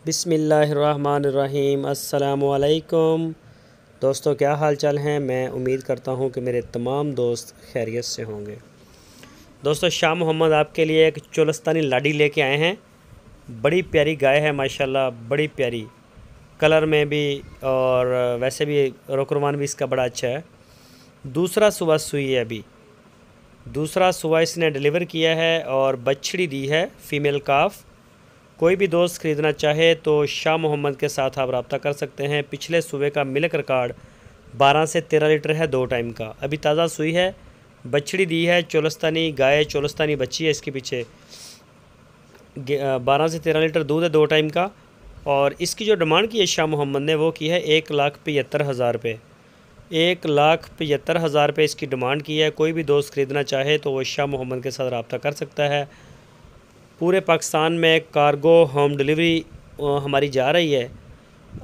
बिस्मिल्लाहिर्रहमानिर्रहीम। अस्सलामुअलैकुम दोस्तों, क्या हाल चाल हैं। मैं उम्मीद करता हूं कि मेरे तमाम दोस्त खैरियत से होंगे। दोस्तों, शाह मोहम्मद आपके लिए एक चोलस्तानी लाडी लेके आए हैं। बड़ी प्यारी गाय है माशाल्लाह, बड़ी प्यारी कलर में भी और वैसे भी रोकरमान भी इसका बड़ा अच्छा है। दूसरा सुबह सुई है, अभी दूसरा सुबह इसने डिलीवर किया है और बछड़ी दी है, फ़ीमेल काफ। कोई भी दोस्त ख़रीदना चाहे तो शाह मोहम्मद के साथ आप रब्ता कर सकते हैं। पिछले सुबह का मिल्क रिकॉर्ड 12 से 13 लीटर है, 2 टाइम का। अभी ताज़ा सुई है, बछड़ी दी है, चोलस्तानी गाय, चोलस्तानी बच्ची है इसके पीछे। 12 से 13 लीटर दूध है, 2 टाइम का। और इसकी जो डिमांड की है शाह मोहम्मद ने, वो की है 1,75,000 रुपये। 1,75,000 रुपये इसकी डिमांड की है। कोई भी दोस्त ख़रीदना चाहे तो वो शाह मोहम्मद के साथ रब्ता कर सकता है। पूरे पाकिस्तान में कार्गो होम डिलीवरी हमारी जा रही है।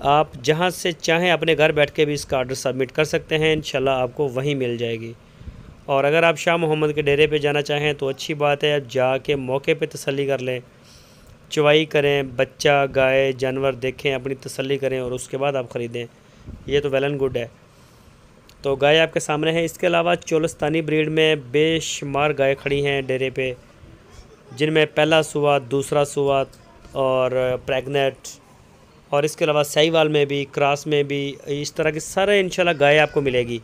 आप जहां से चाहें अपने घर बैठ के भी इसका ऑर्डर सबमिट कर सकते हैं, इंशाल्लाह आपको वहीं मिल जाएगी। और अगर आप शाह मोहम्मद के डेरे पे जाना चाहें तो अच्छी बात है, आप जाके मौके पे तसल्ली कर लें, चवाई करें, बच्चा गाय जानवर देखें, अपनी तसल्ली करें और उसके बाद आप ख़रीदें। ये तो वेल एंड गुड है। तो गाय आपके सामने है। इसके अलावा चोलस्तानी ब्रीड में बेशुमार गाय खड़ी हैं डेरे पे, जिनमें पहला सुआ, दूसरा सुआ और प्रेग्नेंट, और इसके अलावा साहिवाल में भी, क्रॉस में भी, इस तरह की सारे इंशाल्लाह गाय आपको मिलेगी।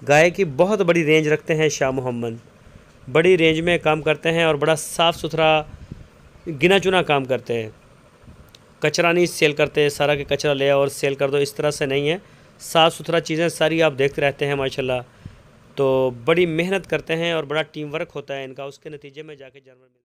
गाय की बहुत बड़ी रेंज रखते हैं शाह मोहम्मद, बड़ी रेंज में काम करते हैं और बड़ा साफ़ सुथरा गिना चुना काम करते हैं। कचरा नहीं सेल करते, सारा के कचरा ले और सेल कर दो, इस तरह से नहीं है। साफ़ सुथरा चीज़ें सारी आप देखते रहते हैं माशाल्लाह। तो बड़ी मेहनत करते हैं और बड़ा टीम वर्क होता है इनका, उसके नतीजे में जाके जानवर